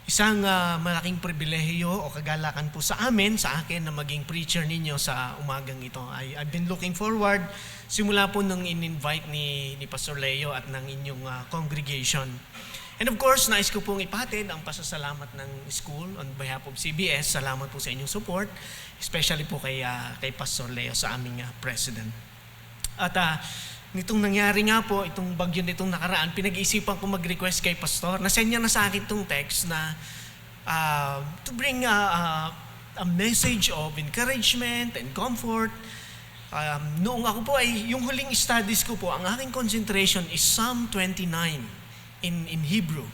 Isang malaking pribilehiyo o kagalakan po sa akin na maging preacher ninyo sa umagang ito. I've been looking forward simula po nung in-invite ni Pastor Leo at ng inyong congregation. And of course, nais ko pong ipatid ang pasasalamat ng school on behalf of CBS. Salamat po sa inyong support, especially po kay Pastor Leo sa aming president. At nitong nangyari nga po, itong bagyo nitong nakaraan, pinag-iisipan ko mag-request kay Pastor. Nasend niya na sa akin itong text na to bring a message of encouragement and comfort. Noong ako po ay, yung huling studies ko po, ang aking concentration is Psalm 29 in Hebrew.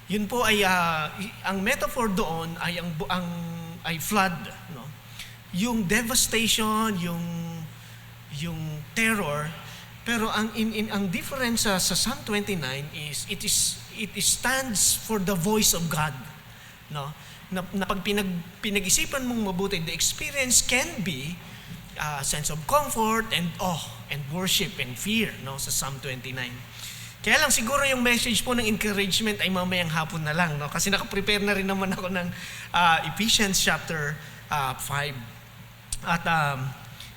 Yun po ay, ang metaphor doon ay ay flood. No? Yung devastation, yung terror. Pero ang difference sa Psalm 29 is it stands for the voice of God, no? Na pag pinag-isipan mong mabuti, the experience can be a sense of comfort and awe and worship and fear, no, sa Psalm 29. Kaya lang siguro yung message po ng encouragement ay mamayang hapon na lang, no? Kasi naka-prepare na rin naman ako ng Ephesians chapter 5. At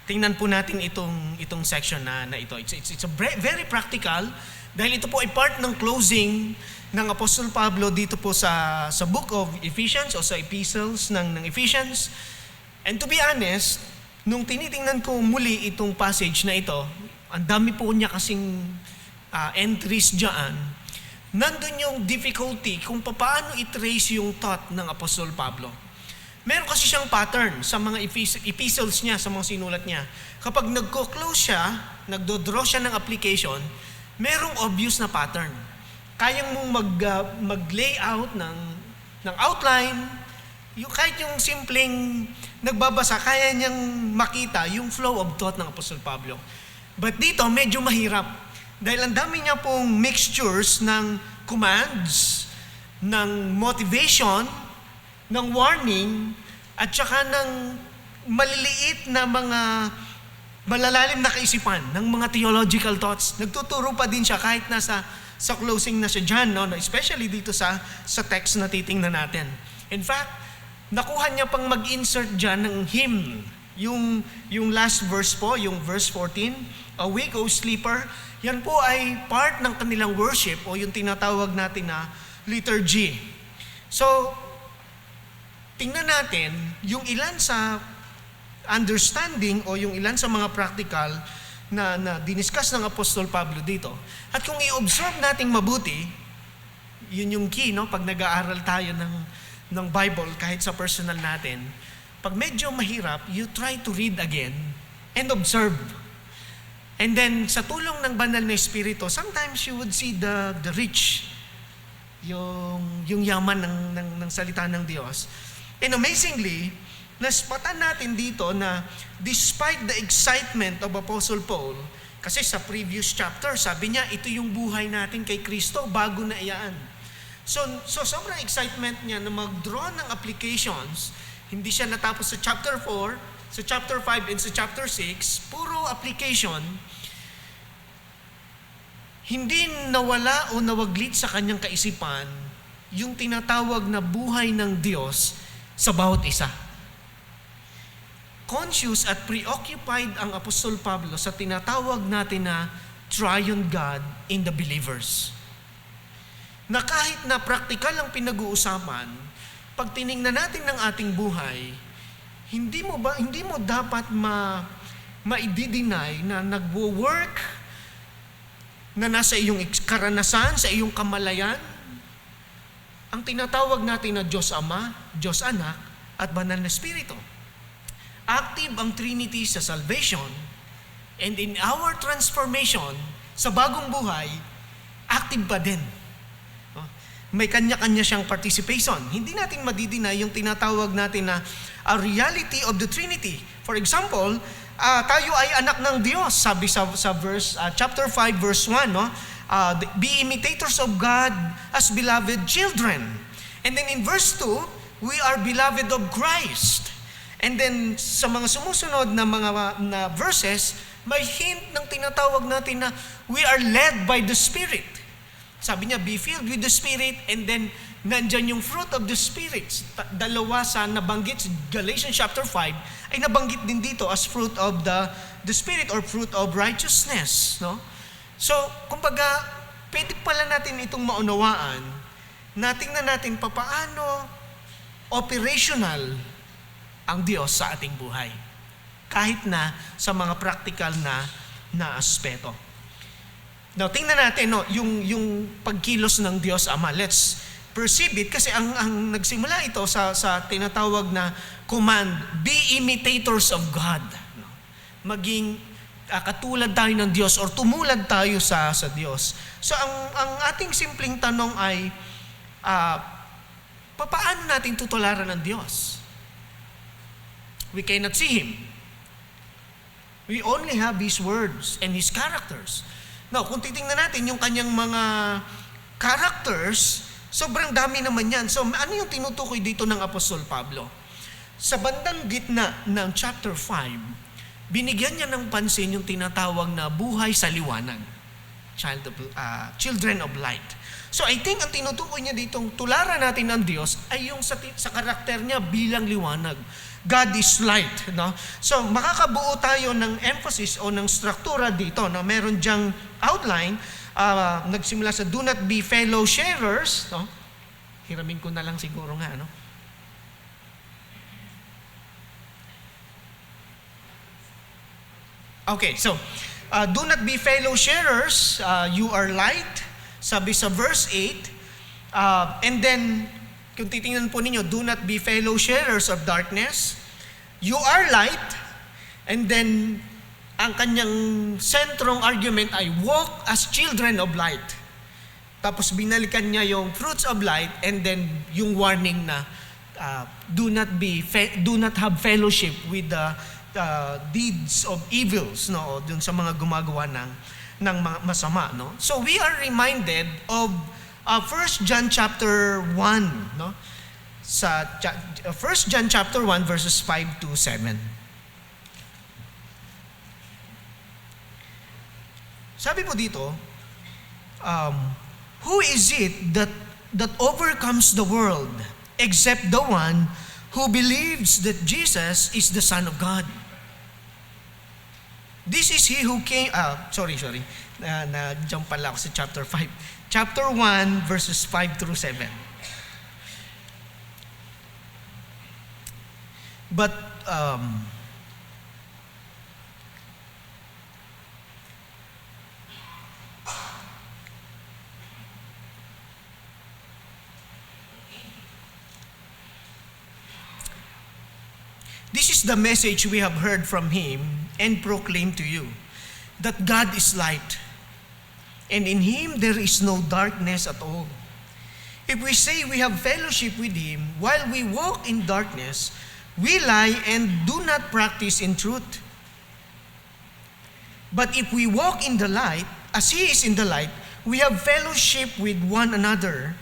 tingnan po natin itong section na ito. It's a very practical dahil ito po ay part ng closing ng Apostol Pablo dito po sa book of Ephesians o sa epistles ng Ephesians. And to be honest, nung tinitingnan ko muli itong passage na ito, ang dami po niya kasing entries dyan, nandun yung difficulty kung paano i-trace yung thought ng Apostol Pablo. Meron kasi siyang pattern sa mga epistles niya, sa mga sinulat niya. Kapag nagko-close siya, nagdo-draw siya ng application, merong obvious na pattern. Kayang mong mag-layout ng outline, kahit yung simpleng nagbabasa, kaya niyang makita yung flow of thought ng Apostol Pablo. But dito, medyo mahirap. Dahil ang dami niya pong mixtures ng commands, ng motivation, ng warning, at saka ng maliliit na mga malalalim na kaisipan, ng mga theological thoughts. Nagtuturo pa din siya kahit nasa sa closing na siya dyan, no? Especially dito sa text na titingnan natin. In fact, nakuha niya pang mag-insert dyan ng hymn. Yung last verse po, yung verse 14, "Awake, O sleeper," yan po ay part ng kanilang worship o yung tinatawag natin na liturgy. So, tingnan natin yung ilan sa understanding o yung ilan sa mga practical na diniscuss ng Apostol Pablo dito. At kung i-observe nating mabuti, yun yung key, no? Pag nag-aaral tayo ng Bible, kahit sa personal natin, pag medyo mahirap, you try to read again and observe. And then, sa tulong ng banal na Espiritu, sometimes you would see the rich, yung yaman ng salita ng Diyos. And amazingly, naspatan natin dito na despite the excitement of Apostle Paul, kasi sa previous chapter, sabi niya, ito yung buhay natin kay Kristo bago na iyaan. So sobrang excitement niya na mag-draw ng applications. Hindi siya natapos sa chapter 4, sa chapter 5, and sa chapter 6, puro application. Hindi nawala o nawaglit sa kanyang kaisipan yung tinatawag na buhay ng Diyos sa bawat isa. Conscious at preoccupied ang Apostol Pablo sa tinatawag natin na triune God in the believers. Na kahit na praktikal ang pinag-uusapan, pag tiningnan natin ng ating buhay, hindi mo dapat ma-i-deny na nagwo-work, na nasa iyong karanasan, sa iyong kamalayan, ang tinatawag natin na Diyos Ama, Diyos Anak, at Banal na Espiritu. Active ang Trinity sa salvation, and in our transformation, sa bagong buhay, active pa din. May kanya-kanya siyang participation. Hindi natin madidinay yung tinatawag natin na a reality of the Trinity. For example, tayo ay anak ng Diyos, sabi sa verse chapter 5 verse 1, no? Be imitators of God as beloved children. And then in verse 2, we are beloved of Christ. And then sa mga sumusunod na mga verses, may hint ng tinatawag natin na we are led by the Spirit. Sabi niya, be filled with the Spirit, and then nandyan yung fruit of the Spirit. Dalawa sa nabanggit sa Galatians chapter 5 ay nabanggit din dito as fruit of the Spirit or fruit of righteousness. No? So, kumbaga, pwede pala natin itong maunawaan. Natingnan natin papaano operational ang Diyos sa ating buhay. Kahit na sa mga practical na aspeto. Now, tingnan natin yung pagkilos ng Diyos Ama. Let's perceive it kasi ang nagsimula ito sa tinatawag na command, be imitators of God. Maging katulad tayo ng Diyos or tumulad tayo sa Diyos. So, ang ating simpleng tanong ay, paano natin tutularan ng Diyos? We cannot see Him. We only have His words and His characters. Now, kung titingnan natin yung kanyang mga characters, sobrang dami naman yan. So, ano yung tinutukoy dito ng Apostol Pablo? Sa bandang gitna ng chapter 5, binigyan niya ng pansin yung tinatawag na buhay sa liwanag. Children of light. So, I think ang tinutukoy niya ditong tularan natin ng Diyos ay yung sa karakter niya bilang liwanag. God is light. No? So, makakabuo tayo ng emphasis o ng struktura dito. No? Meron diyang outline. Nagsimula sa do not be fellow sharers. No? Hiramin ko na lang siguro nga. No? Okay, so, do not be fellow sharers. You are light. Sabi sa verse 8. And then, kung titingnan po ninyo, do not be fellow sharers of darkness. You are light. And then, ang kanyang sentrong argument ay walk as children of light. Tapos binalikan niya yung fruits of light and then yung warning na do not have fellowship with the deeds of evils, no, dun sa mga gumagawa ng masama, no. So we are reminded of 1 John chapter 1, no? Sa 1 John chapter 1 verses 5 to 7. Sabi po dito, who is it that overcomes the world except the one who believes that Jesus is the Son of God? This is he who came, sorry. Na-jump pala ako sa chapter 5. Chapter 1, verses 5 through 7. But, this is the message we have heard from Him and proclaim to you, that God is light, and in Him there is no darkness at all. If we say we have fellowship with Him while we walk in darkness, we lie and do not practice in truth. But if we walk in the light, as He is in the light, we have fellowship with one another,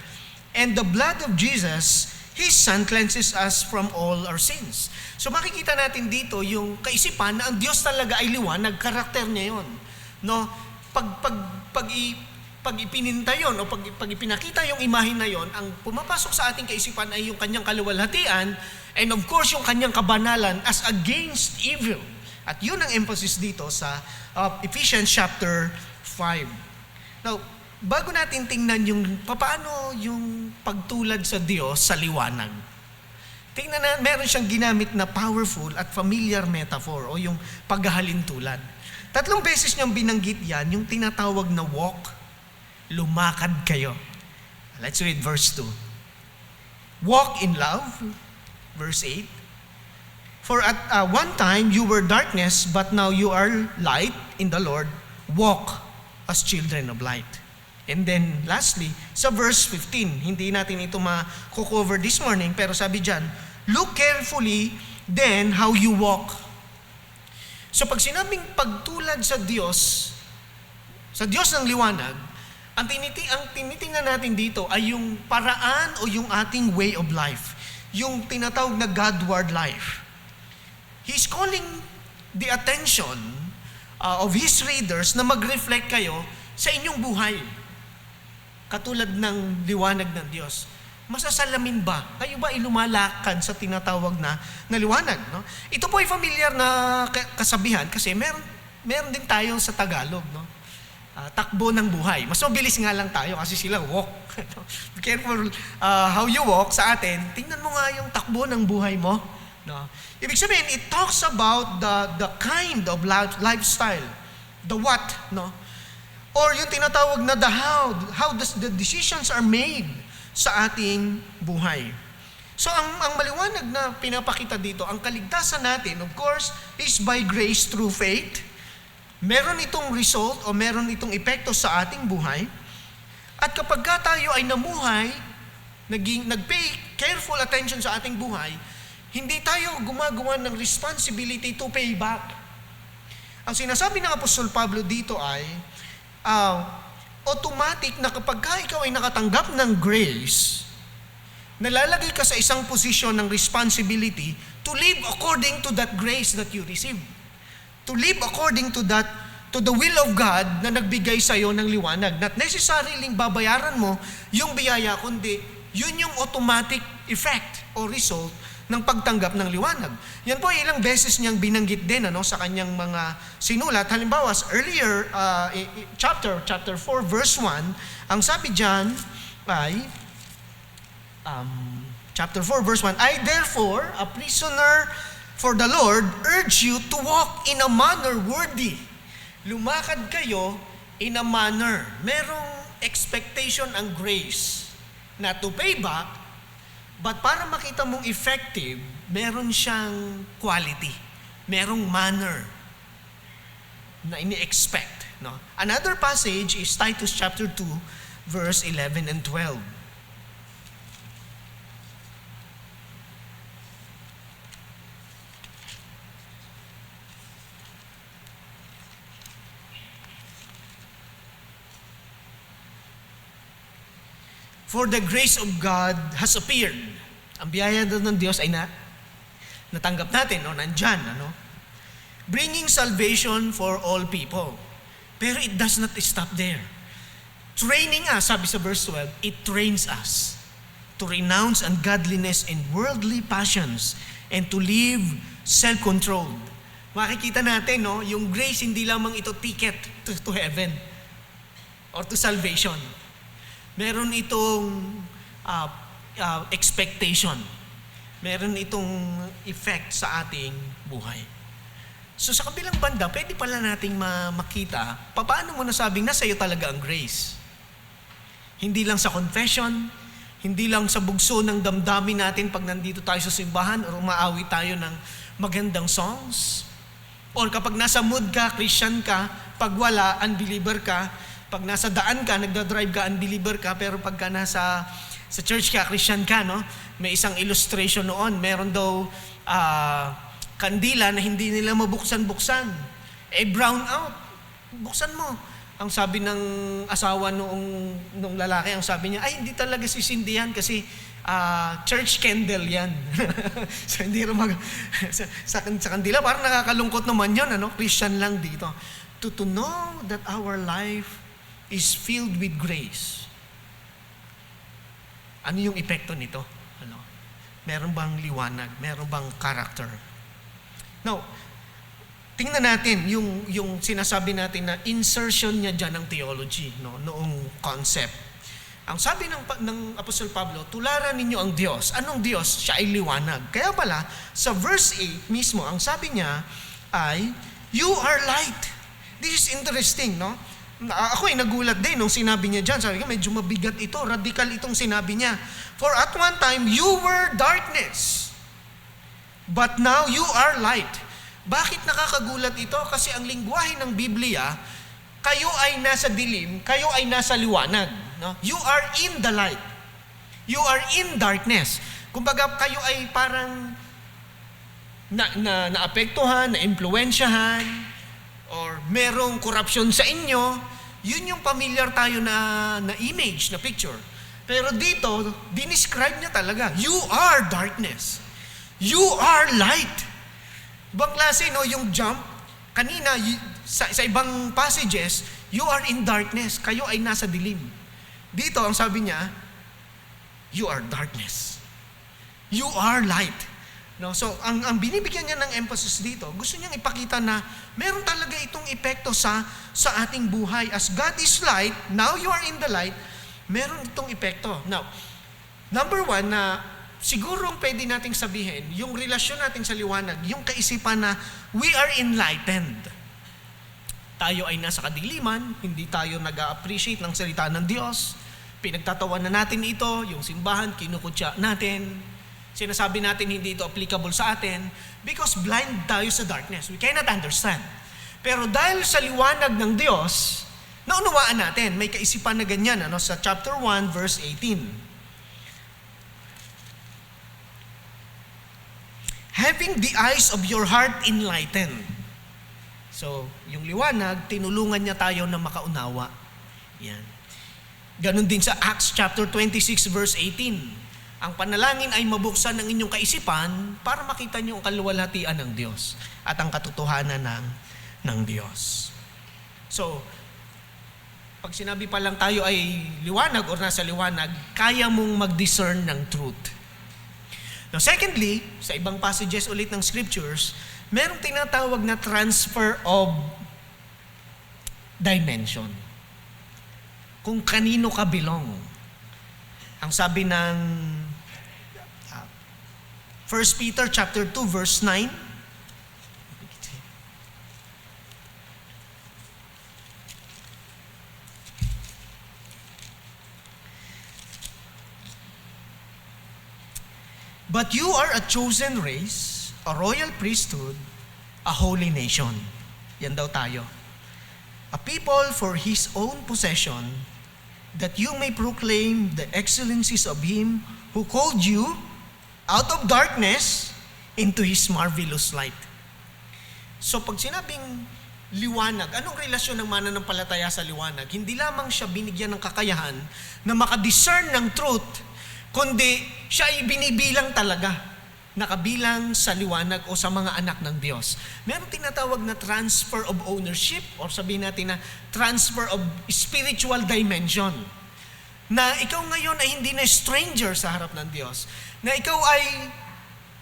and the blood of Jesus, His Son, cleanses us from all our sins. So makikita natin dito yung kaisipan na ang Diyos talaga ay liwanag, karakter niya yun. No? Pag ipininta yun o pag ipinakita yung imahin na yun, ang pumapasok sa ating kaisipan ay yung kanyang kaluwalhatian and of course yung kanyang kabanalan as against evil. At yun ang emphasis dito sa Ephesians chapter 5. Now, bago natin tingnan yung paano yung pagtulad sa Diyos sa liwanag, tingnan na meron siyang ginamit na powerful at familiar metaphor o yung paghahalintulad. 3 beses niyang binanggit yan, yung tinatawag na walk, lumakad kayo. Let's read verse 2. Walk in love, verse 8. For at one time you were darkness, but now you are light in the Lord. Walk as children of light. And then lastly, sa verse 15, hindi natin ito ma-cover this morning, pero sabi dyan, look carefully then how you walk. So pag sinabing pagtulad sa Diyos ng liwanag, ang tinitingnan natin dito ay yung paraan o yung ating way of life, yung tinatawag na Godward life. He's calling the attention of His readers na mag-reflect kayo sa inyong buhay. Katulad ng liwanag ng Diyos. Masasalamin ba? Kayo ba ay lumalakad sa tinatawag na liwanag? No? Ito po ay familiar na kasabihan kasi meron din tayo sa Tagalog. No? Takbo ng buhay. Mas mabilis nga lang tayo kasi sila walk. Be careful how you walk sa atin. Tingnan mo nga yung takbo ng buhay mo. No? Ibig sabihin, it talks about the kind of lifestyle. The what, no? Or yung tinatawag na the how the decisions are made sa ating buhay. So ang maliwanag na pinapakita dito, ang kaligtasan natin, of course, is by grace through faith. Meron itong result o meron itong epekto sa ating buhay. At kapag tayo ay namuhay, nagpay careful attention sa ating buhay, hindi tayo gumagawa ng responsibility to pay back. Ang sinasabi ng Apostol Pablo dito ay, automatic na kapag ikaw ay nakatanggap ng grace, nalalagay ka sa isang posisyon ng responsibility to live according to that grace that you receive. To live according to the will of God na nagbigay sa iyo ng liwanag. Not necessarily babayaran mo yung biyaya, kundi yun yung automatic effect o result ng pagtanggap ng liwanag. Yan po ilang beses niyang binanggit din sa kanyang mga sinulat. Halimbawa, earlier chapter 4 verse 1, ang sabi diyan ay chapter 4 verse 1, I therefore, a prisoner for the Lord, urge you to walk in a manner worthy. Lumakad kayo in a manner. Merong expectation ang grace na to pay back. But para makita mong effective, meron siyang quality. Merong manner na ini-expect. No? Another passage is Titus chapter 2, verse 11 and 12. For the grace of God has appeared. Ang biyaya ng Diyos ay natanggap natin, nandyan, bringing salvation for all people. Pero it does not stop there. Training us, sabi sa verse 12, it trains us to renounce ungodliness and worldly passions and to live self-controlled. Makikita natin, yung grace hindi lamang ito ticket to heaven or to salvation. Meron itong expectation. Meron itong effect sa ating buhay. So sa kabilang banda, pwede pala nating makita, paano mo nasabing nasa iyo talaga ang grace? Hindi lang sa confession, hindi lang sa bugso ng damdamin natin pag nandito tayo sa simbahan o umaawi tayo ng magandang songs. Or kapag nasa mood ka, Christian ka, pag wala, unbeliever ka. Pag nasa daan ka, nagdadrive ka, unbeliever ka, pero pagka nasa church ka, Christian ka, may isang illustration noon, meron daw kandila na hindi nila mabuksan-buksan. Brown out. Buksan mo. Ang sabi ng asawa nung lalaki, ang sabi niya, ay hindi talaga sisindihan kasi church candle yan. So hindi rin sa kandila, parang nakakalungkot naman yun, Christian lang dito. To know that our life is filled with grace. Ano yung epekto nito? Meron bang liwanag? Meron bang character? Now, tingnan natin yung sinasabi natin na insertion niya dyan ng theology, noong concept. Ang sabi ng Apostol Pablo, tularan ninyo ang Diyos. Anong Diyos? Siya ay liwanag. Kaya pala, sa verse 8 mismo, ang sabi niya ay, you are light. This is interesting, Ako ay nagulat din nung sinabi niya dyan. Sabi ko, medyo mabigat ito. Radical itong sinabi niya. For at one time, you were darkness. But now, you are light. Bakit nakakagulat ito? Kasi ang lingwahe ng Biblia, kayo ay nasa dilim, kayo ay nasa liwanag. You are in the light. You are in darkness. Kumbaga, kayo ay parang naapektuhan, na-impluensyahan, or merong corruption sa inyo, yun yung familiar tayo na image, na picture. Pero dito, dinescribe niya talaga, you are darkness. You are light. Ibang klase, yung jump, kanina, sa ibang passages, you are in darkness, kayo ay nasa dilim. Dito, ang sabi niya, you are darkness. You are light. No? So, ang binibigyan niya ng emphasis dito, gusto niyang ipakita na meron talaga itong epekto sa ating buhay. As God is light, now you are in the light, meron itong epekto. Now, number one na siguro pwede nating sabihin, yung relasyon natin sa liwanag, yung kaisipan na we are enlightened. Tayo ay nasa kadiliman, hindi tayo nag-appreciate ng salita ng Diyos. Pinagtatawanan natin ito, yung simbahan, kinukutya natin. Sinasabi natin hindi ito applicable sa atin because blind tayo sa darkness. We cannot understand. Pero dahil sa liwanag ng Diyos, naunawaan natin, may kaisipan na ganyan sa chapter 1, verse 18. Having the eyes of your heart enlightened. So, yung liwanag, tinulungan niya tayo na makaunawa. Yan. Ganon din sa Acts chapter 26 verse 18. Ang panalangin ay mabuksan ng inyong kaisipan para makita niyo ang kaluwalhatian ng Diyos at ang katotohanan ng Diyos. So, pag sinabi pa lang tayo ay liwanag o nasa liwanag, kaya mong mag-discern ng truth. Now, secondly, sa ibang passages ulit ng scriptures, merong tinatawag na transfer of dimension. Kung kanino ka belong. Ang sabi ng 1 Peter chapter 2 verse 9, but you are a chosen race, a royal priesthood, a holy nation. Yan daw tayo. A people for His own possession, that you may proclaim the excellencies of Him who called you out of darkness into His marvelous light. So pag sinabing liwanag, anong relasyon ng mananampalataya sa liwanag? Hindi lamang siya binigyan ng kakayahan na makadiscern ng truth, kundi siya ay binibilang talaga nakabilang sa liwanag o sa mga anak ng Diyos. Meron tinatawag na transfer of ownership or sabihin natin na transfer of spiritual dimension. Na ikaw ngayon ay hindi na stranger sa harap ng Diyos. Na ikaw ay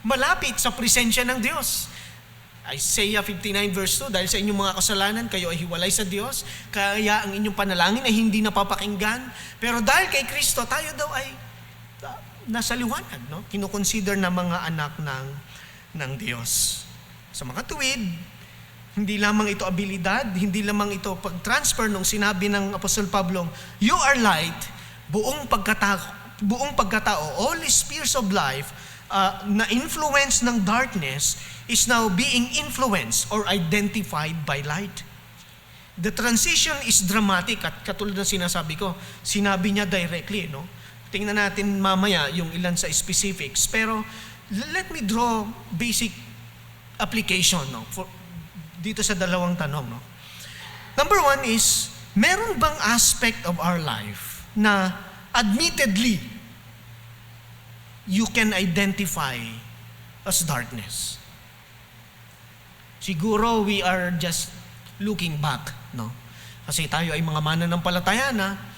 malapit sa presensya ng Diyos. Isaiah 59 verse 2, dahil sa inyong mga kasalanan, kayo ay hiwalay sa Diyos, kaya ang inyong panalangin ay hindi napapakinggan. Pero dahil kay Kristo, tayo daw ay nasa liwanag, no? Kinukonsider na mga anak ng Diyos. Sa mga tuwid, hindi lamang ito abilidad, hindi lamang ito pag-transfer nung sinabi ng Apostol Pablo, you are light, buong pagkatao, all spheres of life na influence ng darkness is now being influenced or identified by light. The transition is dramatic at katulad ng sinasabi ko, sinabi niya directly, no? Tingnan natin mamaya yung ilan sa specifics. Pero let me draw basic application dito sa dalawang tanong. No? Number one is, meron bang aspect of our life na admittedly you can identify as darkness? Siguro we are just looking back. No? Kasi tayo ay mga mananampalataya na.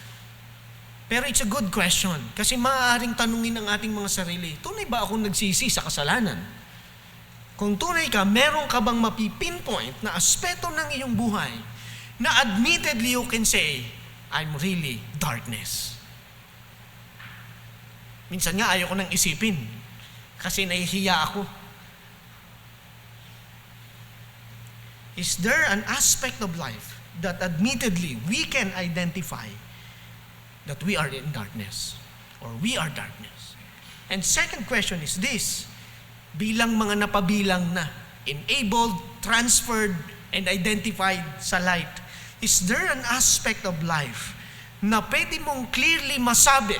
Pero it's a good question. Kasi maaaring tanungin ng ating mga sarili, tunay ba akong nagsisi sa kasalanan? Kung tunay ka, meron ka bang mapipinpoint na aspeto ng iyong buhay na admittedly you can say, I'm really darkness. Minsan nga ayaw ko nang isipin kasi nahihiya ako. Is there an aspect of life that admittedly we can identify that we are in darkness or we are darkness? And second question is this, bilang mga napabilang na, enabled, transferred, and identified sa light, is there an aspect of life na pwede mong clearly masabi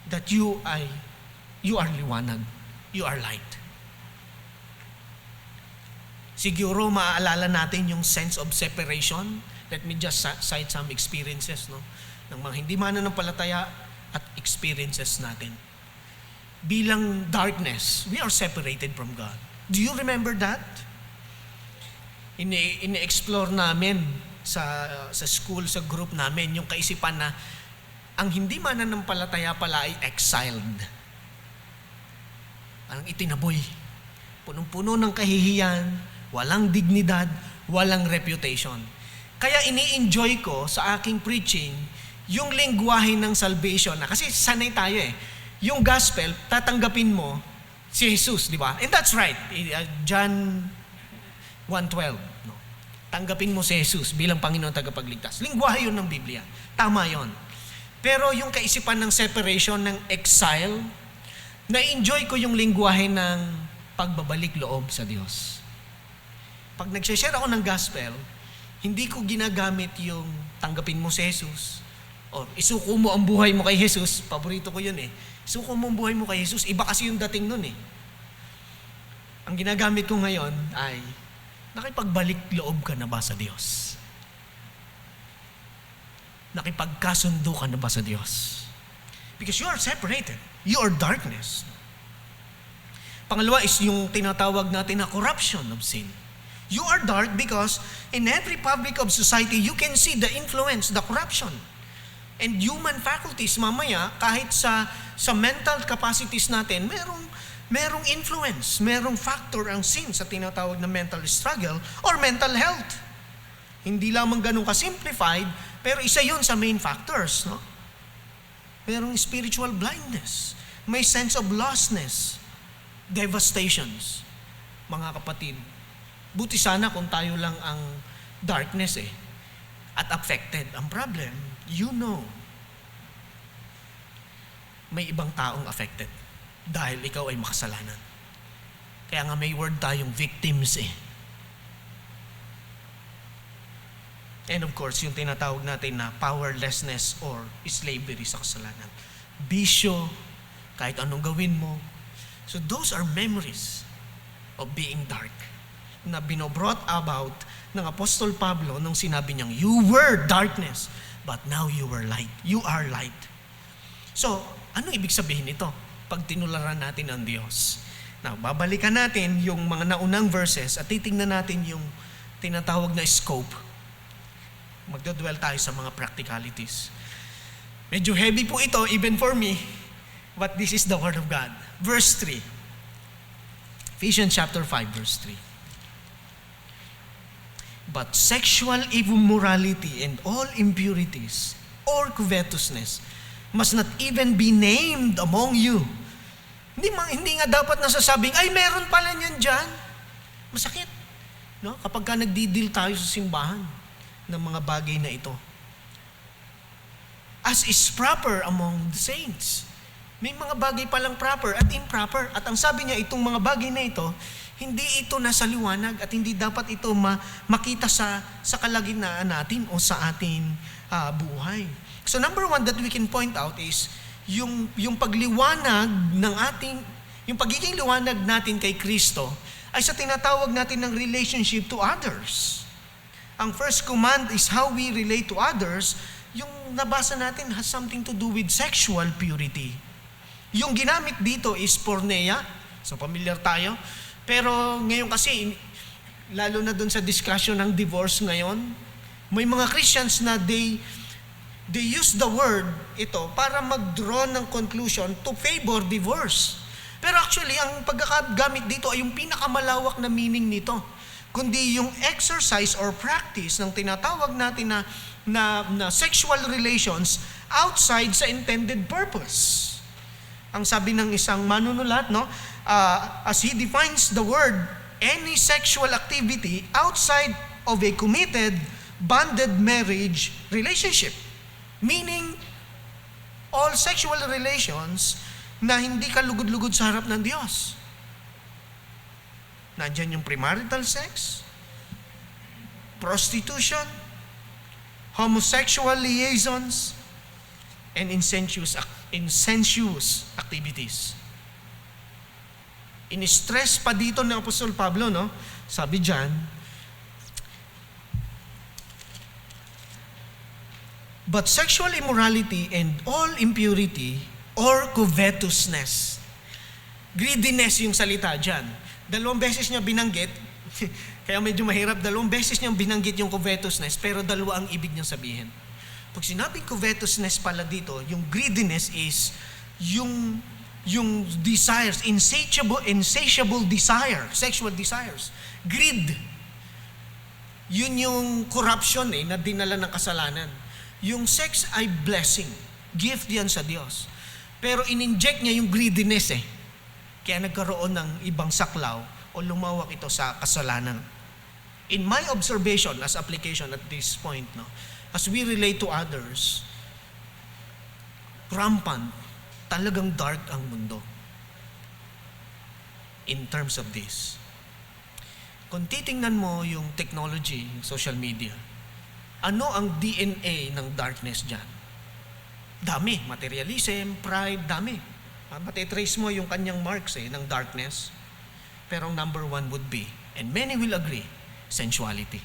that you are liwanag, you are light? Siguro maaalala natin yung sense of separation. Let me just cite some experiences, no? Ng mga hindi mananampalataya at experiences natin. Bilang darkness, we are separated from God. Do you remember that? Ini-explore namin sa school, sa group namin, yung kaisipan na Ang hindi mananampalataya pala ay exiled. Parang itinaboy. Punong-puno ng kahihiyan, walang dignidad, walang reputation. Kaya ini-enjoy ko sa aking preaching yung lengguwahe ng salvation na kasi sanay tayo eh. Yung gospel, tatanggapin mo si Jesus, di ba? And that's right. John 1:12. No? Tanggapin mo si Jesus bilang Panginoon tagapagligtas. Lengguwahe yun ng Biblia. Tama yun. Pero yung kaisipan ng separation, ng exile, na-enjoy ko yung lengguwahe ng pagbabalik loob sa Diyos. Pag nag-share ako ng gospel, hindi ko ginagamit yung tanggapin mo si Jesus o isuko mo ang buhay mo kay Jesus. Paborito ko yun eh. Isuko mo ang buhay mo kay Jesus. Iba kasi yung dating nun eh. Ang ginagamit ko ngayon ay nakipagbalik loob ka na ba sa Diyos? Nakipagkasundo ka na ba sa Diyos? Because you are separated. You are darkness. Pangalawa is yung tinatawag natin na corruption of sin. You are dark because in every public of society, you can see the influence, the corruption. And human faculties, mamaya, kahit sa mental capacities natin, merong influence, merong factor ang sin sa tinatawag na mental struggle or mental health. Hindi lamang ganun ka-simplified, pero isa yun sa main factors. No? Merong spiritual blindness, may sense of lostness, devastations. Mga kapatid, buti sana kung tayo lang ang darkness at affected. Ang problem, may ibang taong affected dahil ikaw ay makasalanan. Kaya nga may word tayong victims And of course, yung tinatawag natin na powerlessness or slavery sa kasalanan. Bisyo, kahit anong gawin mo. So those are memories of being dark na binobrought about ng Apostol Pablo nung sinabi niyang, you were darkness, but now you are light. You are light. So, ano ibig sabihin nito? Pag tinularan natin ang Diyos. Now, babalikan natin yung mga naunang verses at titingnan natin yung tinatawag na scope. Magdodwell tayo sa mga practicalities. Medyo heavy po ito, even for me, but this is the Word of God. Verse 3. Ephesians chapter 5, verse 3. But sexual immorality and all impurities or covetousness must not even be named among you. Hindi nga dapat nasasabing, ay meron pala niyan dyan. Masakit. No? Kapag ka nagdidil tayo sa simbahan ng mga bagay na ito. As is proper among the saints. May mga bagay palang proper at improper. At ang sabi niya, itong mga bagay na ito, hindi ito nasa liwanag at hindi dapat ito makita sa kalagitnaan natin o sa ating buhay. So number one that we can point out is yung pagliwanag ng yung pagiging liwanag natin kay Kristo ay sa tinatawag natin ng relationship to others. Ang first command is how we relate to others. Yung nabasa natin has something to do with sexual purity. Yung ginamit dito is porneia. So familiar tayo. Pero ngayon kasi, lalo na dun sa discussion ng divorce ngayon, may mga Christians na they use the word ito para mag-draw ng conclusion to favor divorce. Pero actually, ang pagkagamit dito ay yung pinakamalawak na meaning nito. Kundi yung exercise or practice ng tinatawag natin na sexual relations outside sa intended purpose. Ang sabi ng isang manunulat, as he defines the word, any sexual activity outside of a committed, bonded marriage relationship. Meaning, all sexual relations na hindi ka lugod-lugod sa harap ng Diyos. Nandiyan yung premarital sex, prostitution, homosexual liaisons, and incestuous activities. In-stress pa dito ng Apostol Pablo, sabi diyan, but sexual immorality and all impurity or covetousness. Greediness yung salita diyan. 2 beses niya binanggit, kaya medyo mahirap, 2 beses niyang binanggit yung covetousness, pero 2 ang ibig niyang sabihin. Pag sinabing covetousness pala dito, yung greediness is yung desires, insatiable desire, sexual desires. Greed. Yun yung corruption na dinala ng kasalanan. Yung sex ay blessing. Gift yan sa Diyos. Pero in-inject niya yung greediness Kaya nagkaroon ng ibang saklaw o lumawak ito sa kasalanan. In my observation as application at this point, as we relate to others, rampant, talagang dark ang mundo in terms of this. Kung titingnan mo yung technology, social media, ano ang DNA ng darkness dyan? Dami. Materialism, pride, dami. Matitrace mo yung kanyang marks ng darkness. Pero ang number one would be, and many will agree, sensuality.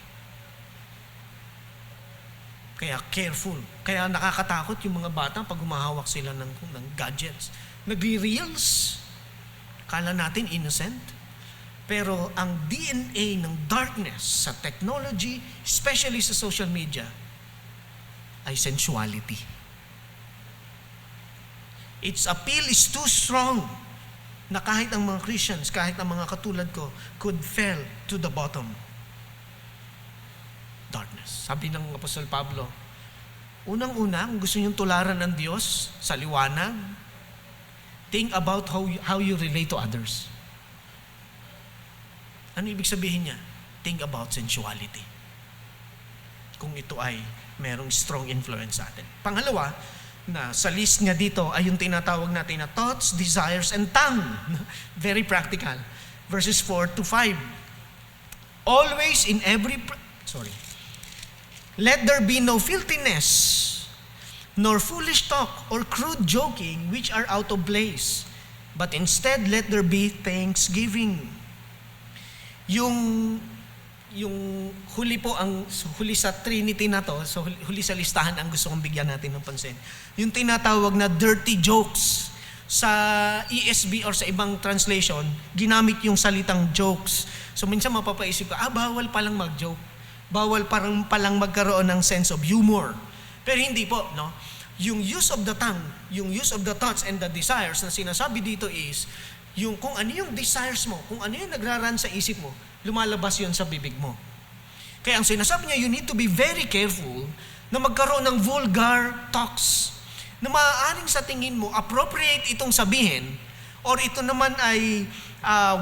Kaya careful. Kaya nakakatakot yung mga bata pag humahawak sila ng gadgets. Nagre-reels. Kala natin innocent. Pero ang DNA ng darkness sa technology, especially sa social media, ay sensuality. Its appeal is too strong na kahit ang mga Christians, kahit ang mga katulad ko, could fall to the bottom. Darkness. Sabi ng Apostol Pablo, unang-una, kung gusto niyong tularan ng Diyos sa liwanag, think about how you relate to others. Ano ibig sabihin niya? Think about sensuality. Kung ito ay merong strong influence sa atin. Pangalawa, na sa list nga dito ay yung tinatawag natin na thoughts, desires, and tongue. Very practical. Verses 4 to 5. Always in every... Let there be no filthiness, nor foolish talk, or crude joking, which are out of place. But instead, let there be thanksgiving. Yung huli po, huli sa Trinity na to, so huli sa listahan ang gusto kong bigyan natin ng pansin. Yung tinatawag na dirty jokes. Sa ESV or sa ibang translation, ginamit yung salitang jokes. So minsan mapapaisip ka, bawal palang mag-joke. Bawal palang magkaroon ng sense of humor. Pero hindi po, Yung use of the tongue, yung use of the thoughts and the desires na sinasabi dito is, yung kung ano yung desires mo, kung ano yung nagraran sa isip mo, lumalabas yun sa bibig mo. Kaya ang sinasabi niya, you need to be very careful na magkaroon ng vulgar talks na maaaring sa tingin mo, appropriate itong sabihin, or ito naman ay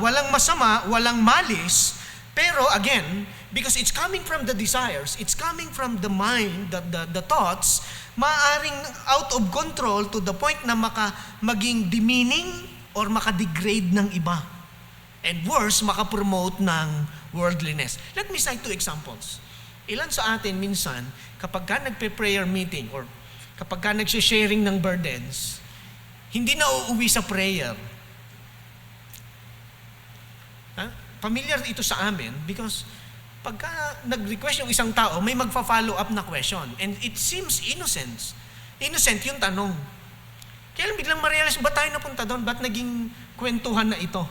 walang masama, walang malis, pero again, because it's coming from the desires, it's coming from the mind, the thoughts, maaaring out of control to the point na maging demeaning or makadegrade ng iba. And worse, makapromote ng worldliness. Let me cite 2 examples. Ilan sa atin minsan, kapag ka nagpe-prayer meeting or kapag ka nagsha-sharing ng burdens, hindi na uuwi sa prayer. Familiar ito sa amin because pagka nag-request yung isang tao, may magfa-follow up na question. And it seems innocent. Innocent yung tanong. Kaya lang biglang ma-realize, ba't tayo napunta doon? Ba't naging kwentuhan na ito?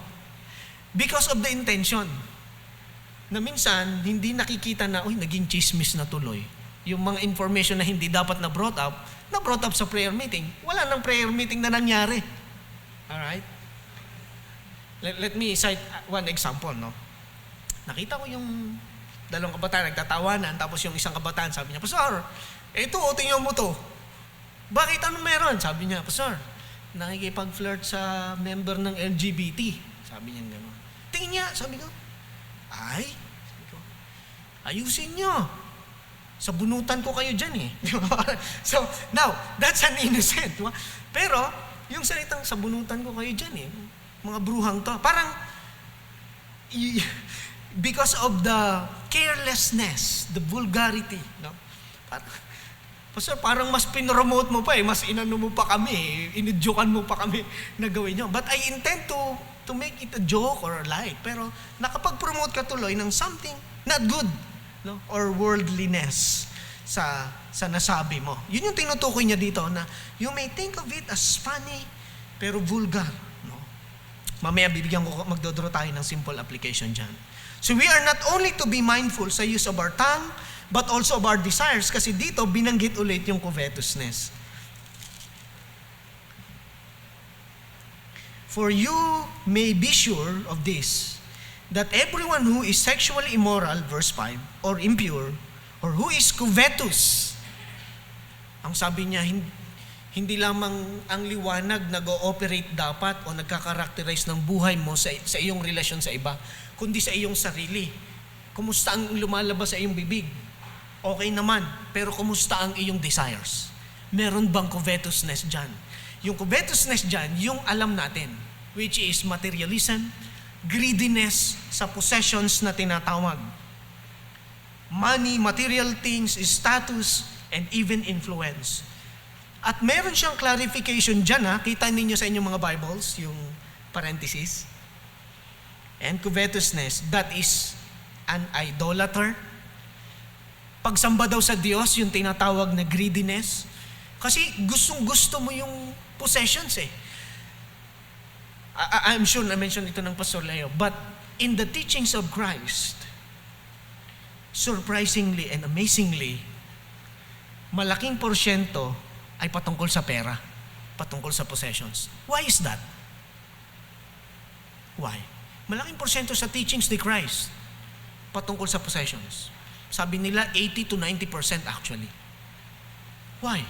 Because of the intention. Na minsan, hindi nakikita na, naging chismis na tuloy. Yung mga information na hindi dapat na brought up sa prayer meeting. Wala nang prayer meeting na nangyari. Alright? Let me cite one example, Nakita ko yung dalawang kabataan nagtatawanan, tapos yung isang kabataan sabi niya, Pastor, tingnan mo to. Bakit ano meron? Sabi niya, Pastor, nakikipag-flirt sa member ng LGBT. Sabi niya gano'n. Tingin niya, sabi ko, ayusin niyo. Sa bunutan ko kayo dyan So, now, that's an innocent. Pero, yung salitang sa bunutan ko kayo dyan mga bruhang to. Parang, because of the carelessness, the vulgarity, Pastor, parang mas pinromote mo pa mas inano mo pa kami, inidyokan mo pa kami na gawin nyo. But I intend to make it a joke or a light. Pero nakapag-promote ka tuloy ng something not good, or worldliness sa nasabi mo. Yun yung tinutukoy niya dito na you may think of it as funny, pero vulgar. Mamaya magdodro tayo ng simple application dyan. So we are not only to be mindful sa use of our tongue, but also of our desires. Kasi dito, binanggit ulit yung covetousness. For you may be sure of this, that everyone who is sexually immoral, verse 5, or impure, or who is covetous, ang sabi niya, hindi lamang ang liwanag nag-ooperate dapat o nagkakarakterize ng buhay mo sa iyong relasyon sa iba, kundi sa iyong sarili. Kumusta ang lumalabas sa iyong bibig? Okay naman, pero kumusta ang iyong desires? Meron bang covetousness dyan? Yung covetousness dyan, yung alam natin, which is materialism, greediness sa possessions na tinatawag. Money, material things, status, and even influence. At meron siyang clarification dyan, kita ninyo sa inyong mga Bibles, yung parenthesis. And covetousness, that is an idolater. Pagsamba daw sa Diyos, yung tinatawag na greediness. Kasi gustong-gusto mo yung possessions . I'm sure na-mention ito ng Pastor Leo. But in the teachings of Christ, surprisingly and amazingly, malaking porsyento ay patungkol sa pera, patungkol sa possessions. Why is that? Why? Malaking porsyento sa teachings ni Christ patungkol sa possessions. Sabi nila 80 to 90% actually. Why?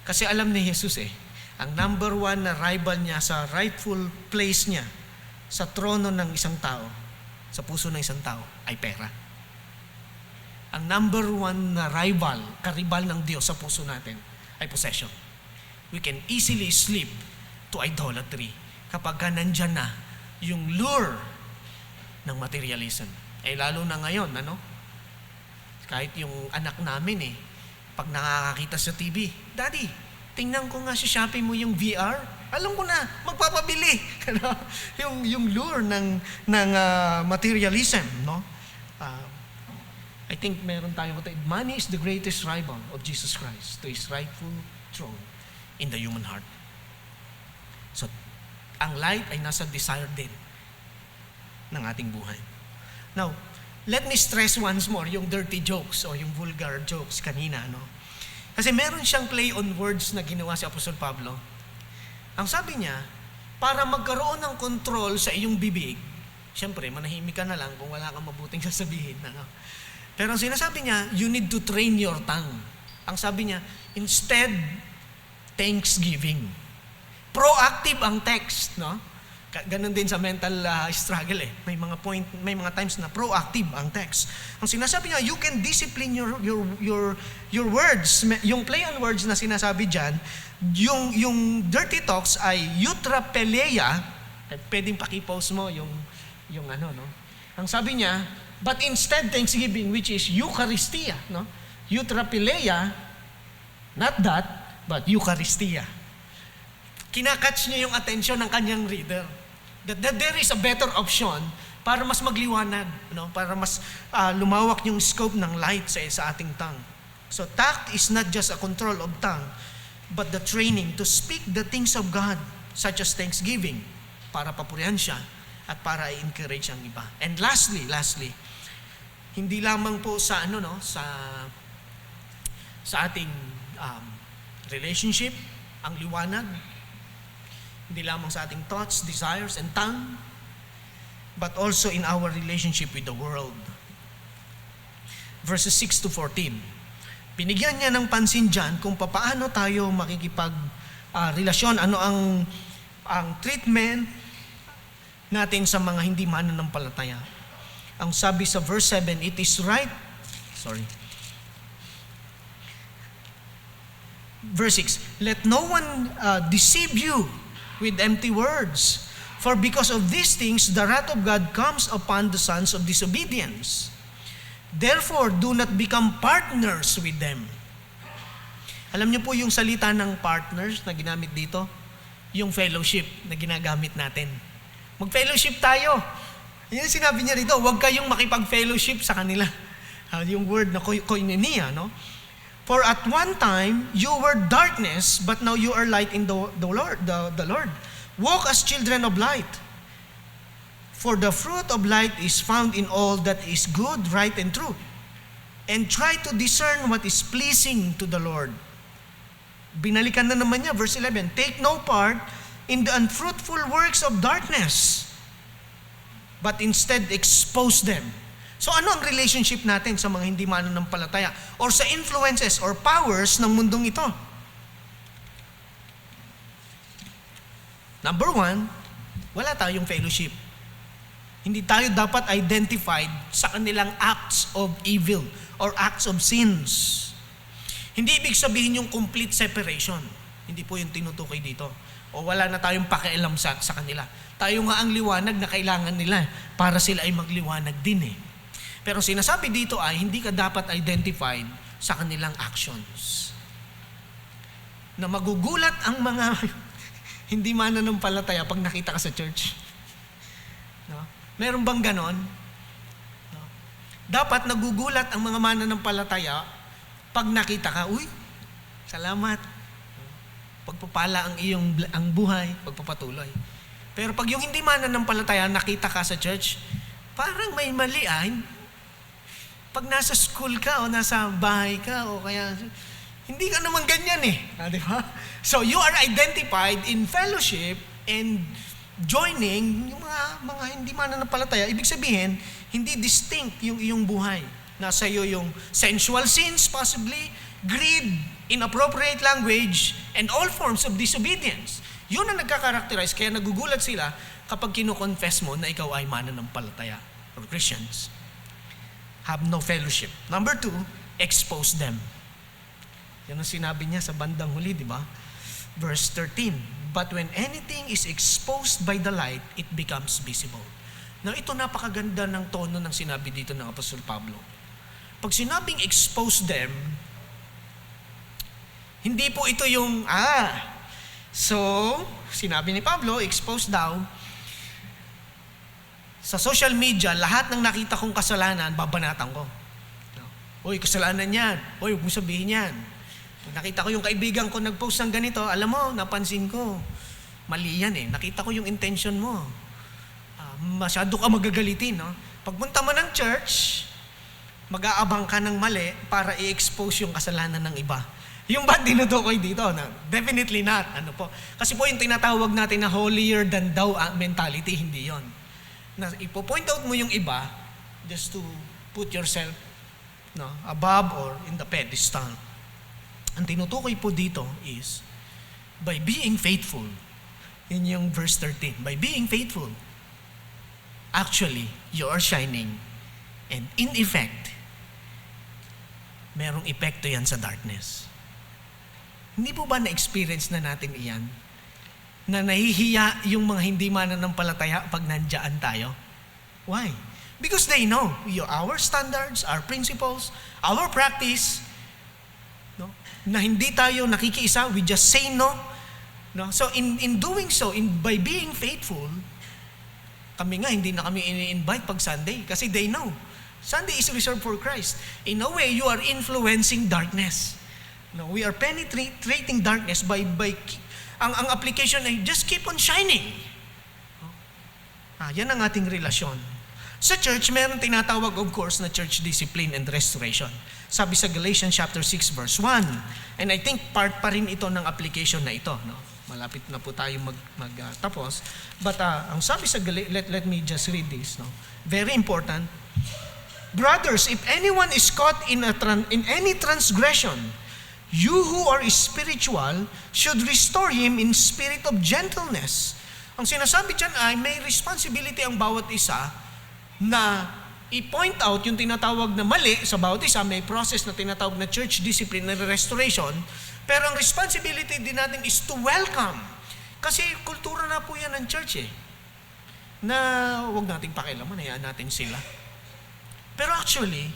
Kasi alam ni Jesus ang number one na rival niya sa rightful place niya sa trono ng isang tao, sa puso ng isang tao, ay pera. Ang number one na rival, karibal ng Diyos sa puso natin, ay possession. We can easily slip to idolatry kapag nandyan na yung lure ng materialism. Lalo na ngayon, kahit yung anak namin pag nakakakita sa TV, Daddy, tingnan ko nga sa Shopee mo yung VR. Alam ko na, magpapabili. yung lure ng materialism, I think meron tayong money is the greatest rival of Jesus Christ to His rightful throne in the human heart. So, ang light ay nasa desire din ng ating buhay. Now, let me stress once more yung dirty jokes o yung vulgar jokes kanina. Kasi meron siyang play on words na ginawa si Apostol Pablo. Ang sabi niya, para magkaroon ng control sa iyong bibig, siyempre, manahimik ka na lang kung wala kang mabuting sasabihin. Pero ang sinasabi niya, you need to train your tongue. Ang sabi niya, instead, thanksgiving. Proactive ang text, Ganon din sa mental struggle May mga times na proactive ang text. Ang sinasabi niya, you can discipline your words. Yung play on words na sinasabi diyan, yung dirty talks ay eutrapeleia. Pwedeng paki-post mo yung Ang sabi niya, but instead thanksgiving, which is Eucharistia, Eutrapeleia, not that, but Eucharistia. Kinakatch niya yung attention ng kanyang reader. That there is a better option para mas magliwanag, para mas lumawak yung scope ng light sa ating tongue. So tact is not just a control of tongue, but the training to speak the things of God, such as thanksgiving, para papurihan siya at para i-encourage ang iba. And lastly, hindi lamang po sa sa ating relationship ang liwanag, hindi lamang sa ating thoughts, desires, and tongue, but also in our relationship with the world. Verses 6 to 14. Binigyan niya ng pansin dyan kung paano tayo makikipag-relasyon, ano ang treatment natin sa mga hindi mananampalataya. Ang sabi sa verse 7, it is right, Verse 6, let no one deceive you with empty words. For because of these things, the wrath of God comes upon the sons of disobedience. Therefore, do not become partners with them. Alam niyo po yung salita ng partners na ginamit dito? Yung fellowship na ginagamit natin. Mag-fellowship tayo. Yan yung sinabi niya rito, huwag kayong makipag-fellowship sa kanila. Yung word na koinonia, For at one time, you were darkness, but now you are light in the Lord. Walk as children of light, For the fruit of light is found in all that is good, right, and true. And try to discern what is pleasing to the Lord. Binalikan na naman niya, verse 11, take no part in the unfruitful works of darkness, but instead expose them. So ano ang relationship natin sa mga hindi mananampalataya or sa influences or powers ng mundong ito? Number one, wala tayong fellowship. Hindi tayo dapat identified sa kanilang acts of evil or acts of sins. Hindi ibig sabihin yung complete separation. Hindi po yung tinutukoy dito. O wala na tayong pakialam sa kanila. Tayo nga ang liwanag na kailangan nila para sila ay magliwanag din eh. Pero sinasabi dito ay hindi ka dapat identified sa kanilang actions. Na magugulat ang mga hindi mananampalataya pag nakita ka sa church. No? Meron bang ganon? No? Dapat nagugulat ang mga mananampalataya pag nakita ka, uy, salamat. Pagpapala ang buhay, pagpapatuloy. Pero pag yung hindi mananampalataya, nakita ka sa church, parang may mali ah. Pag nasa school ka o nasa bahay ka o kaya, hindi ka naman ganyan eh. Di ba? So you are identified in fellowship and joining yung mga hindi mananampalataya. Ibig sabihin, hindi distinct yung iyong buhay. Nasa iyo yung sensual sins, possibly, greed, inappropriate language, and all forms of disobedience. Yun ang nagkakarakterize, kaya nagugulat sila kapag kino-confess mo na ikaw ay mananampalataya or Christians. Have no fellowship. Number 2, expose them. Yan ang sinabi niya sa bandang huli, di ba? Verse 13, but when anything is exposed by the light, it becomes visible. Now, ito napakaganda ng tono ng sinabi dito ng Apostol Pablo. Pag sinabing expose them, hindi po ito yung, so, sinabi ni Pablo, expose daw, sa social media, lahat ng nakita kong kasalanan, babanatan ko. Uy, kasalanan yan. Uy, huwag mo sabihin yan. Nakita ko yung kaibigan ko nag-post ng ganito, alam mo, napansin ko, mali yan eh. Nakita ko yung intention mo. Masyado ka magagalitin, no? Pagpunta mo ng church, mag-aabang ka ng mali para i-expose yung kasalanan ng iba. Yung ba tinutukoy dito? Na, definitely not. Ano po? Kasi po yung tinatawag natin na holier than thou mentality, hindi yon. Na ipo-point out mo yung iba just to put yourself above or in the pedestal. Ang tinutukoy po dito is by being faithful. Yun yung verse 13. By being faithful, actually, you are shining. And in effect, merong epekto yan sa darkness. Hindi po ba na-experience na natin iyan? Na nahihiya yung mga hindi mananampalataya pag nandiyan tayo? Why? Because they know our standards, our principles, our practice, na hindi tayo nakikiisa, we just say no. So in doing so, by being faithful, kami nga hindi na kami ini-invite pag Sunday kasi they know. Sunday is reserved for Christ. In a way, you are influencing darkness. No, we are penetrating darkness by ang application ay just keep on shining. Yan ang ating relasyon. Sa church, meron tinatawag of course na church discipline and restoration. Sabi sa Galatians chapter 6 verse 1. And I think part pa rin ito ng application na ito. No? Malapit na po tayo magtapos. But ang sabi sa let me just read this. No? Very important. Brothers, if anyone is caught in any transgression, you who are spiritual should restore him in spirit of gentleness. Ang sinasabi dyan ay may responsibility ang bawat isa na i-point out yung tinatawag na mali sa bawat isa. May process na tinatawag na church discipline and restoration. Pero ang responsibility din natin is to welcome. Kasi kultura na po yan ng church na huwag nating pakialaman, hayaan natin sila. Pero actually,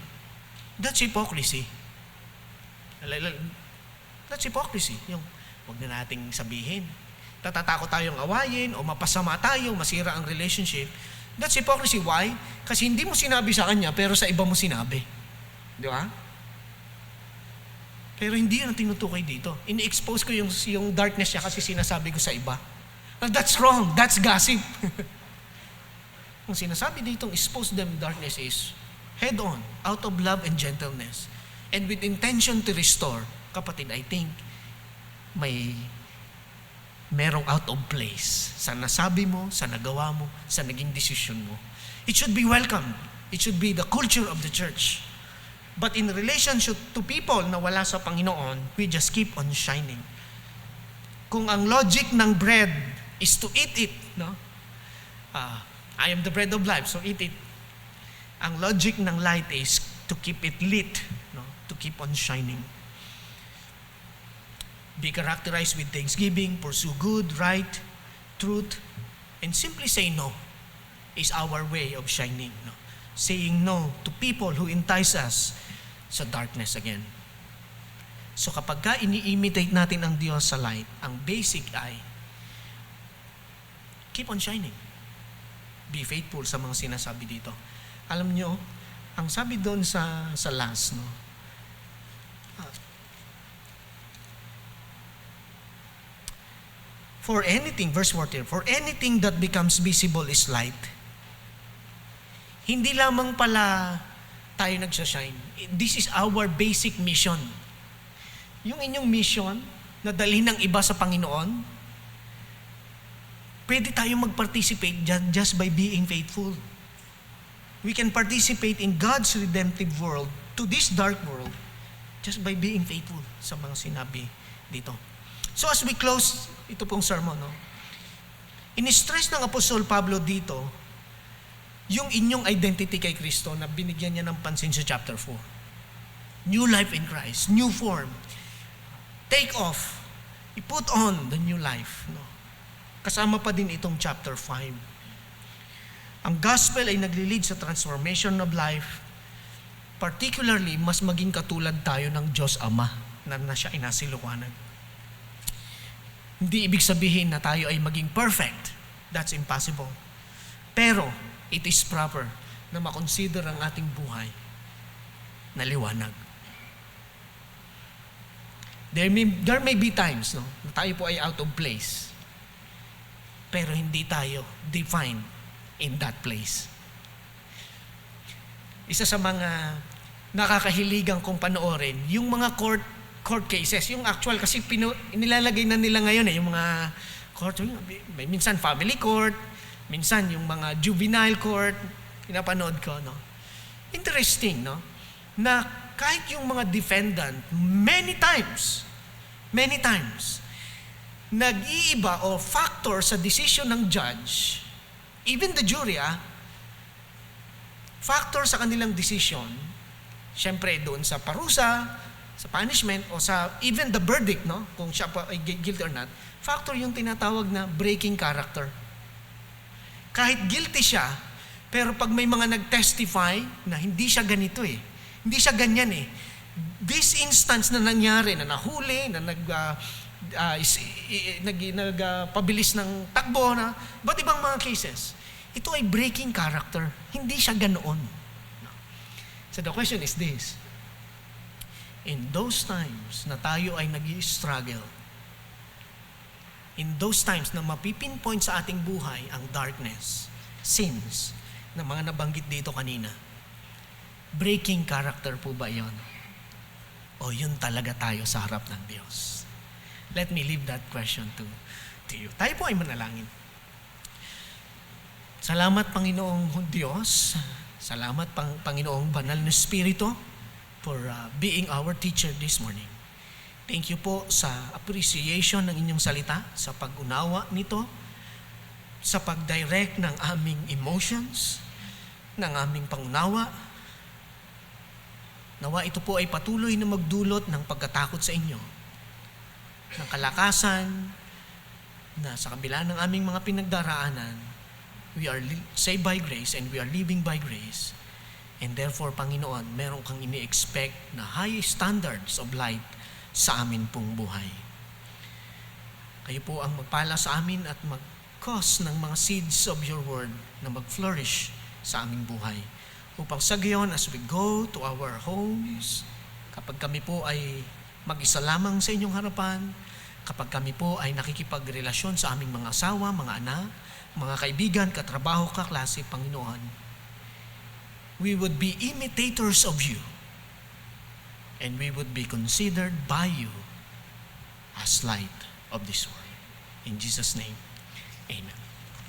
that's hypocrisy. That's hypocrisy. Yung, huwag na nating sabihin. Tatatakot tayong awayin o mapasama tayo, masira ang relationship. That's hypocrisy. Why? Kasi hindi mo sinabi sa kanya, pero sa iba mo sinabi. Di ba? Pero hindi yan ang tinutukoy dito. Ini-expose ko yung darkness niya kasi sinasabi ko sa iba. That's wrong. That's gossip. Ang sinasabi ditong expose them in darkness is head on, out of love and gentleness, and with intention to restore. Kapatid, I think merong out of place sa nasabi mo, sa nagawa mo, sa naging desisyon mo. It should be welcome. It should be the culture of the church. But in relationship to people na wala sa Panginoon, we just keep on shining. Kung ang logic ng bread is to eat it, no? I am the bread of life, so eat it. Ang logic ng light is to keep it lit, no? To keep on shining. Be characterized with thanksgiving, pursue good, right, truth, and simply say no is our way of shining. No? Saying no to people who entice us sa darkness again. So kapag ka ini-imitate natin ang Diyos sa light, ang basic ay keep on shining. Be faithful sa mga sinasabi dito. Alam nyo, ang sabi doon sa last, no? For anything, verse 14, for anything that becomes visible is light. Hindi lamang pala tayo nagsashine. This is our basic mission. Yung inyong mission, na dalhin ng iba sa Panginoon, pwede tayong mag-participate dyan just by being faithful. We can participate in God's redemptive world to this dark world just by being faithful sa mga sinabi dito. So as we close ito pong sermon, no? In-stress ng Apostol Pablo dito yung inyong identity kay Kristo na binigyan niya ng pansin sa chapter 4. New life in Christ, new form. Take off, i-put on the new life. No? Kasama pa din itong chapter 5. Ang gospel ay nagli-lead sa transformation of life, particularly mas maging katulad tayo ng Diyos Ama na siya ay nasiluwanan. Hindi ibig sabihin na tayo ay maging perfect. That's impossible. Pero, it is proper na makonsider ang ating buhay na liwanag. There may be times, no, na tayo po ay out of place. Pero hindi tayo defined in that place. Isa sa mga nakakahiligan kong panoorin, yung mga court cases, yung actual, kasi nilalagay na nila ngayon yung mga court, minsan family court, minsan yung mga juvenile court, pinapanood ko, no? Interesting, no? Na kahit yung mga defendant, many times, nag-iiba o factor sa decision ng judge, even the jury, factor sa kanilang decision, syempre doon sa parusa, sa punishment, o sa even the verdict, no? Kung siya pa ay guilty or not, factor yung tinatawag na breaking character. Kahit guilty siya, pero pag may mga nag-testify na hindi siya ganito hindi siya ganyan this instance na nangyari, na nahuli, na nagpabilis ng takbo, na ba't ibang mga cases, ito ay breaking character. Hindi siya ganoon. So the question is this: in those times na tayo ay nag-i-struggle, in those times na mapipinpoint sa ating buhay ang darkness, sins, na mga nabanggit dito kanina, breaking character po ba yon? O yun talaga tayo sa harap ng Diyos? Let me leave that question to you. Tayo po ay manalangin. Salamat, Panginoong Diyos. Salamat, Panginoong Banal na Espiritu, for being our teacher this morning. Thank you po sa appreciation ng inyong salita, sa pag-unawa nito, sa pag-direct ng aming emotions, ng aming pangunawa. Nawa ito po ay patuloy na magdulot ng pagkatakot sa inyo, ng kalakasan, na sa kabila ng aming mga pinagdaraanan, we are saved by grace and we are living by grace. And therefore, Panginoon, meron kang ini-expect na high standards of light sa amin pong buhay. Kayo po ang magpala sa amin at mag-cause ng mga seeds of your word na mag-flourish sa aming buhay. Upang sa gayon, as we go to our homes, kapag kami po ay mag-isa lamang sa inyong harapan, kapag kami po ay nakikipagrelasyon sa aming mga asawa, mga anak, mga kaibigan, katrabaho, kaklase, Panginoon, we would be imitators of you, and we would be considered by you as light of this world. In Jesus' name, amen.